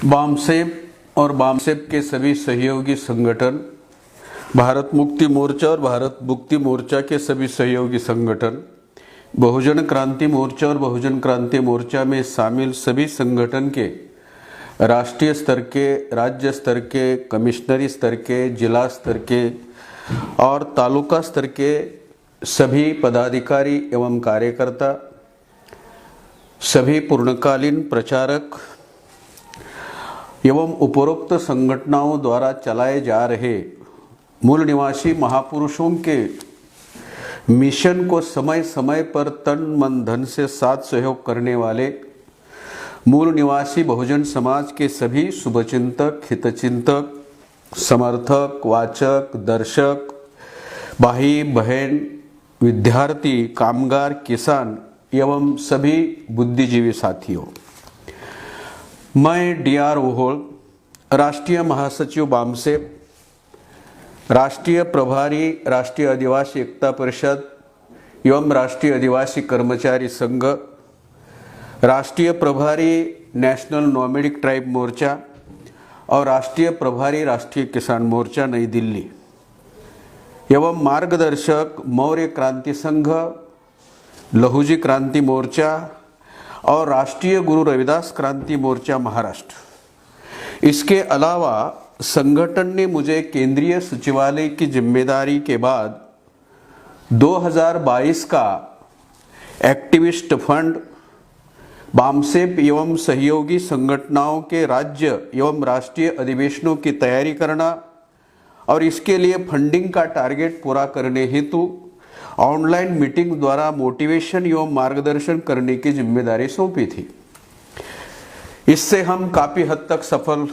बामसेप और बामसेप के सभी सहयोगी संगठन, भारत मुक्ति मोर्चा और भारत मुक्ति मोर्चा के सभी सहयोगी संगठन, बहुजन क्रांति मोर्चा और बहुजन क्रांति मोर्चा में शामिल सभी संगठन के राष्ट्रीय स्तर के, राज्य स्तर के, कमिश्नरी स्तर के, जिला स्तर के और तालुका स्तर के सभी पदाधिकारी एवं कार्यकर्ता, सभी पूर्णकालीन प्रचारक एवं उपरोक्त संगठनों द्वारा चलाए जा रहे मूल निवासी महापुरुषों के मिशन को समय समय पर तन मन धन से साथ सहयोग करने वाले मूल निवासी बहुजन समाज के सभी शुभचिंतक, हितचिंतक, समर्थक, वाचक, दर्शक, भाई बहन, विद्यार्थी, कामगार, किसान एवं सभी बुद्धिजीवी साथियों, मैं डी.आर. ओहोल, राष्ट्रीय महासचिव बामसेप, राष्ट्रीय प्रभारी राष्ट्रीय आदिवासी एकता परिषद एवं राष्ट्रीय आदिवासी कर्मचारी संघ, राष्ट्रीय प्रभारी नेशनल नोमैडिक ट्राइब मोर्चा और राष्ट्रीय प्रभारी राष्ट्रीय किसान मोर्चा नई दिल्ली एवं मार्गदर्शक मौर्य क्रांति संघ, लहूजी क्रांति मोर्चा और राष्ट्रीय गुरु रविदास क्रांति मोर्चा महाराष्ट्र। इसके अलावा संगठन ने मुझे केंद्रीय सचिवालय की जिम्मेदारी के बाद 2022 का एक्टिविस्ट फंड, बामसेप एवं सहयोगी संगठनों के राज्य एवं राष्ट्रीय अधिवेशनों की तैयारी करना और इसके लिए फंडिंग का टारगेट पूरा करने हेतु ऑनलाइन मीटिंग द्वारा मोटिवेशन एवं मार्गदर्शन करने की जिम्मेदारी सौंपी थी। इससे हम काफ़ी हद तक सफल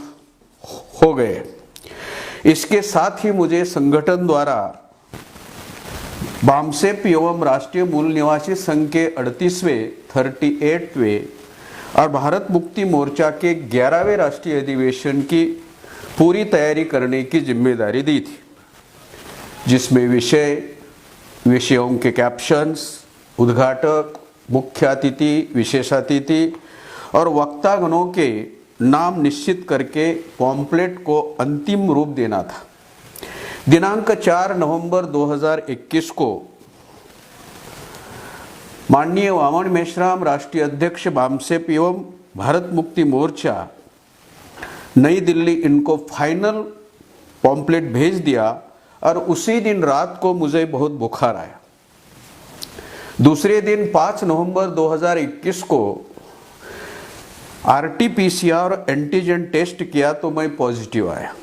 हो गए। इसके साथ ही मुझे संगठन द्वारा बामसेप एवं राष्ट्रीय मूल निवासी संघ के 38वें 38वें और भारत मुक्ति मोर्चा के 11वें राष्ट्रीय अधिवेशन की पूरी तैयारी करने की जिम्मेदारी दी थी, जिसमें विषयों के कैप्शंस, उद्घाटक, मुख्य अतिथि, विशेषातिथि और वक्तागणों के नाम निश्चित करके पॉम्पलेट को अंतिम रूप देना था। दिनांक 4 नवंबर 2021 को माननीय वामन मेश्राम, राष्ट्रीय अध्यक्ष बामसेप एवं भारत मुक्ति मोर्चा नई दिल्ली, इनको फाइनल पॉम्पलेट भेज दिया और उसी दिन रात को मुझे बहुत बुखार आया। दूसरे दिन 5 नवंबर 2021 को RT-PCR एंटीजन टेस्ट किया तो मैं पॉजिटिव आया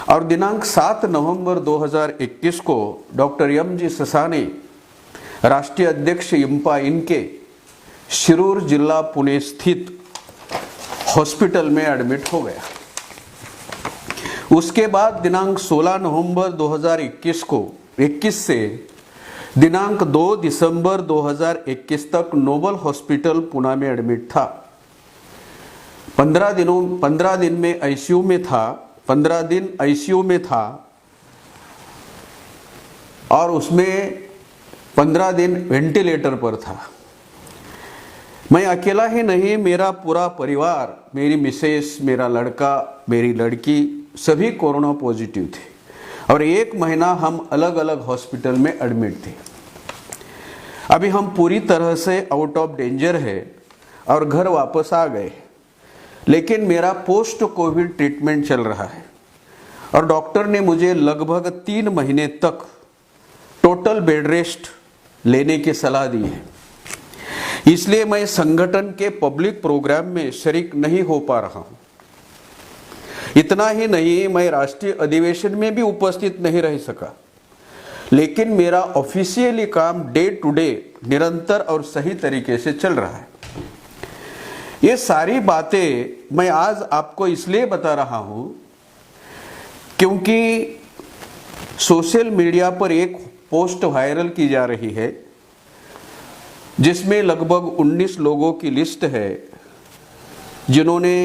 और दिनांक 7 नवंबर 2021 को डॉक्टर M.G. ससाने, राष्ट्रीय अध्यक्ष इंपा इनके शिरूर जिला पुणे स्थित हॉस्पिटल में एडमिट हो गया। उसके बाद दिनांक 16 नवंबर 2021 से दिनांक 2 दिसंबर 2021 तक नोबल हॉस्पिटल पुणे में एडमिट था। 15 दिन में आईसीयू में था, 15 दिन आईसीयू में था और उसमें 15 दिन वेंटिलेटर पर था। मैं अकेला ही नहीं, मेरा पूरा परिवार, मेरी मिसेस, मेरा लड़का, मेरी लड़की सभी कोरोना पॉजिटिव थे और 1 महीना हम अलग अलग हॉस्पिटल में एडमिट थे। अभी हम पूरी तरह से आउट ऑफ डेंजर है और घर वापस आ गए, लेकिन मेरा पोस्ट कोविड ट्रीटमेंट चल रहा है और डॉक्टर ने मुझे लगभग 3 महीने तक टोटल बेड रेस्ट लेने की सलाह दी है। इसलिए मैं संगठन के पब्लिक प्रोग्राम में शरीक नहीं हो पा रहा हूं। इतना ही नहीं, मैं राष्ट्रीय अधिवेशन में भी उपस्थित नहीं रह सका, लेकिन मेरा ऑफिशियली काम डे टू डे निरंतर और सही तरीके से चल रहा है। ये सारी बातें मैं आज आपको इसलिए बता रहा हूं क्योंकि सोशल मीडिया पर एक पोस्ट वायरल की जा रही है जिसमें लगभग 19 लोगों की लिस्ट है जिन्होंने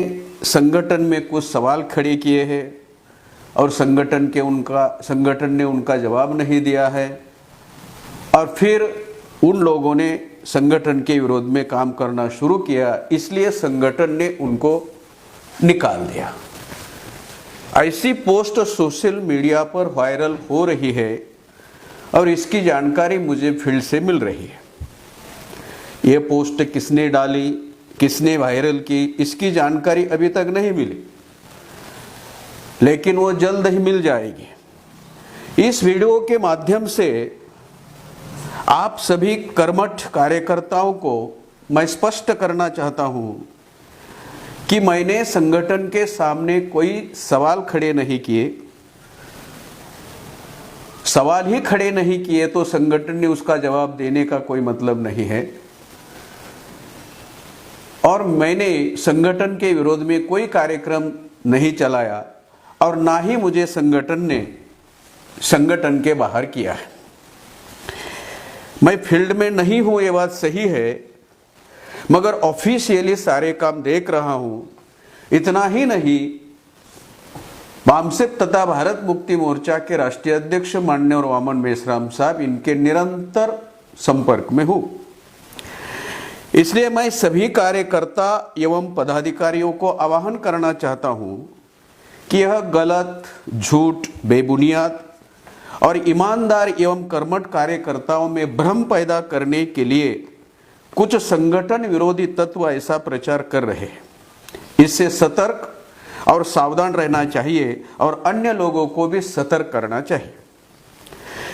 संगठन में कुछ सवाल खड़े किए हैं और संगठन ने उनका जवाब नहीं दिया है और फिर उन लोगों ने संगठन के विरोध में काम करना शुरू किया। इसलिए संगठन ने उनको निकाल दिया। ऐसी पोस्ट सोशल मीडिया पर वायरल हो रही है और इसकी जानकारी मुझे फील्ड से मिल रही है। ये पोस्ट किसने डाली, किसने वायरल की, इसकी जानकारी अभी तक नहीं मिली, लेकिन वो जल्द ही मिल जाएगी। इस वीडियो के माध्यम से आप सभी कर्मठ कार्यकर्ताओं को मैं स्पष्ट करना चाहता हूं कि मैंने संगठन के सामने कोई सवाल खड़े नहीं किए। सवाल ही खड़े नहीं किए तो संगठन ने उसका जवाब देने का कोई मतलब नहीं है। और मैंने संगठन के विरोध में कोई कार्यक्रम नहीं चलाया और ना ही मुझे संगठन ने संगठन के बाहर किया है। मैं फील्ड में नहीं हूं, ये बात सही है, मगर ऑफिशियली सारे काम देख रहा हूं। इतना ही नहीं, वामसेप तथा भारत मुक्ति मोर्चा के राष्ट्रीय अध्यक्ष माननीय वामन मेश्राम साहब, इनके निरंतर संपर्क में हूं। इसलिए मैं सभी कार्यकर्ता एवं पदाधिकारियों को आह्वान करना चाहता हूं कि यह गलत, झूठ, बेबुनियाद और ईमानदार एवं कर्मठ कार्यकर्ताओं में भ्रम पैदा करने के लिए कुछ संगठन विरोधी तत्व ऐसा प्रचार कर रहे हैं। इससे सतर्क और सावधान रहना चाहिए और अन्य लोगों को भी सतर्क करना चाहिए।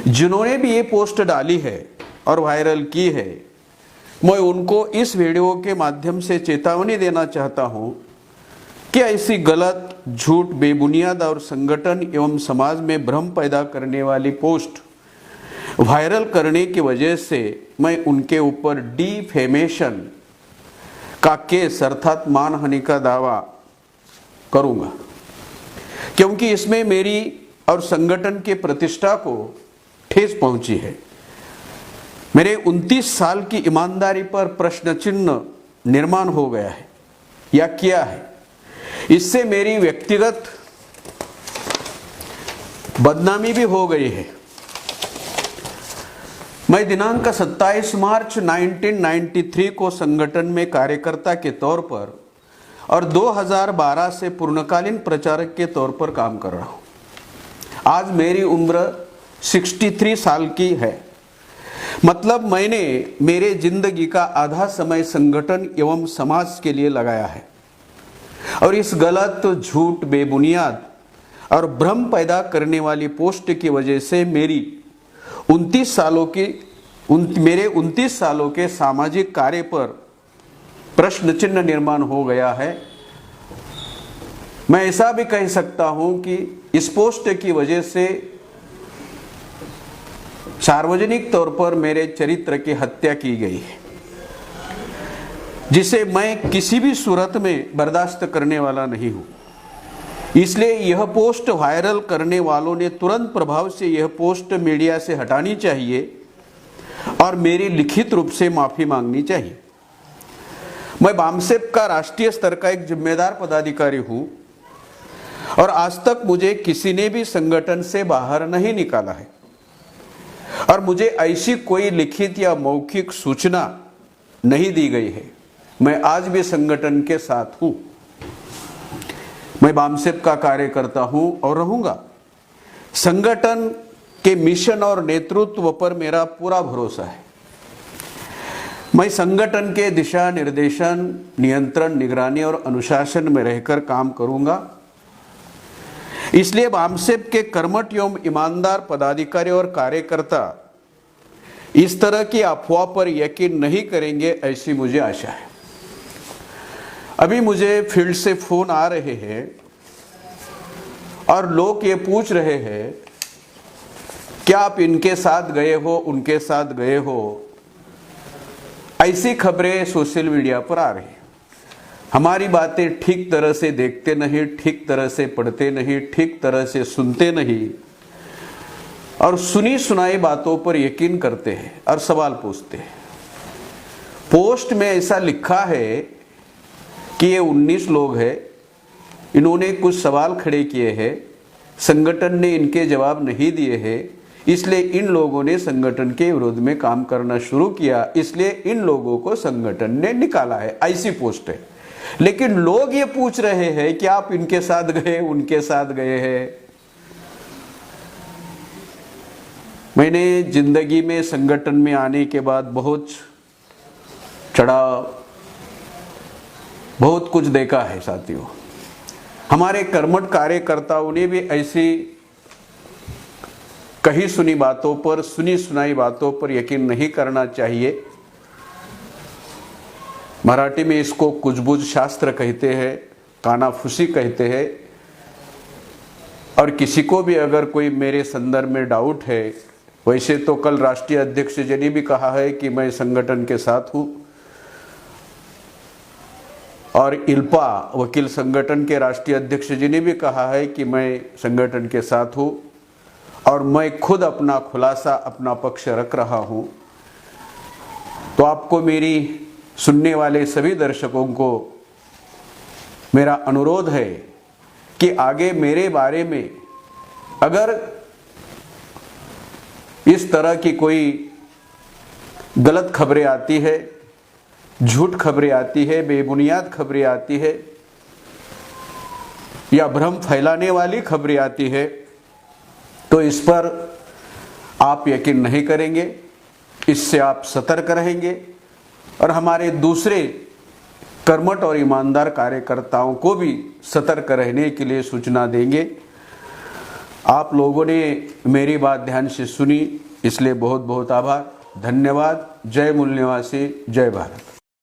जिन्होंने भी ये पोस्ट डाली है और वायरल की है, मैं उनको इस वीडियो के माध्यम से चेतावनी देना चाहता हूं कि ऐसी गलत, झूठ, बेबुनियाद और संगठन एवं समाज में भ्रम पैदा करने वाली पोस्ट वायरल करने की वजह से मैं उनके ऊपर डिफेमेशन का केस अर्थात मानहानि का दावा करूंगा, क्योंकि इसमें मेरी और संगठन के प्रतिष्ठा को ठेस पहुंची है। मेरे 29 साल की ईमानदारी पर प्रश्न चिन्ह निर्माण हो गया है या किया है। इससे मेरी व्यक्तिगत बदनामी भी हो गई है। मैं दिनांक 27 मार्च 1993 को संगठन में कार्यकर्ता के तौर पर और 2012 से पूर्णकालीन प्रचारक के तौर पर काम कर रहा हूं। आज मेरी उम्र 63 साल की है। मतलब मैंने मेरे जिंदगी का आधा समय संगठन एवं समाज के लिए लगाया है और इस गलत, झूठ, बेबुनियाद और भ्रम पैदा करने वाली पोस्ट की वजह से मेरे 29 सालों के सामाजिक कार्य पर प्रश्न चिन्ह निर्माण हो गया है। मैं ऐसा भी कह सकता हूं कि इस पोस्ट की वजह से सार्वजनिक तौर पर मेरे चरित्र की हत्या की गई है, जिसे मैं किसी भी सूरत में बर्दाश्त करने वाला नहीं हूं। इसलिए यह पोस्ट वायरल करने वालों ने तुरंत प्रभाव से यह पोस्ट मीडिया से हटानी चाहिए और मेरी लिखित रूप से माफी मांगनी चाहिए। मैं वामसेप का राष्ट्रीय स्तर का एक जिम्मेदार पदाधिकारी हूं और आज तक मुझे किसी ने भी संगठन से बाहर नहीं निकाला है और मुझे ऐसी कोई लिखित या मौखिक सूचना नहीं दी गई है। मैं आज भी संगठन के साथ हूं। मैं वामसेप का कार्यकर्ता हूं और रहूंगा। संगठन के मिशन और नेतृत्व पर मेरा पूरा भरोसा है। मैं संगठन के दिशा निर्देशन, नियंत्रण, निगरानी और अनुशासन में रहकर काम करूंगा। इसलिए वामसेप के कर्मठ एवं ईमानदार पदाधिकारी और कार्यकर्ता इस तरह की अफवाह पर यकीन नहीं करेंगे, ऐसी मुझे आशा है। अभी मुझे फील्ड से फोन आ रहे हैं और लोग ये पूछ रहे हैं क्या आप इनके साथ गए हो, उनके साथ गए हो। ऐसी खबरें सोशल मीडिया पर आ रही हैं। हमारी बातें ठीक तरह से देखते नहीं, ठीक तरह से पढ़ते नहीं, ठीक तरह से सुनते नहीं और सुनी सुनाई बातों पर यकीन करते हैं और सवाल पूछते हैं। पोस्ट में ऐसा लिखा है कि ये 19 लोग हैं, इन्होंने कुछ सवाल खड़े किए हैं, संगठन ने इनके जवाब नहीं दिए हैं, इसलिए इन लोगों ने संगठन के विरोध में काम करना शुरू किया, इसलिए इन लोगों को संगठन ने निकाला है। ऐसी पोस्ट है। लेकिन लोग ये पूछ रहे हैं कि आप इनके साथ गए, उनके साथ गए हैं। मैंने जिंदगी में संगठन में आने के बाद बहुत चढ़ाव, बहुत कुछ देखा है साथियों। हमारे कर्मठ कार्यकर्ताओं ने भी ऐसी कही सुनी बातों पर, सुनी सुनाई बातों पर यकीन नहीं करना चाहिए। मराठी में इसको कुजबुज शास्त्र कहते हैं, कानाफूसी कहते हैं। और किसी को भी अगर कोई मेरे संदर्भ में डाउट है, वैसे तो कल राष्ट्रीय अध्यक्ष जी ने भी कहा है कि मैं संगठन के साथ हूं, और इल्पा वकील संगठन के राष्ट्रीय अध्यक्ष जी ने भी कहा है कि मैं संगठन के साथ हूं, और मैं खुद अपना खुलासा, अपना पक्ष रख रहा हूं। तो आपको, मेरी सुनने वाले सभी दर्शकों को मेरा अनुरोध है कि आगे मेरे बारे में अगर इस तरह की कोई गलत खबरें आती है, झूठ खबरें आती है, बेबुनियाद खबरें आती है, या भ्रम फैलाने वाली खबरें आती है, तो इस पर आप यकीन नहीं करेंगे, इससे आप सतर्क रहेंगे और हमारे दूसरे कर्मठ और ईमानदार कार्यकर्ताओं को भी सतर्क रहने के लिए सूचना देंगे। आप लोगों ने मेरी बात ध्यान से सुनी, इसलिए बहुत बहुत आभार, धन्यवाद। जय मूल निवासी, जय भारत।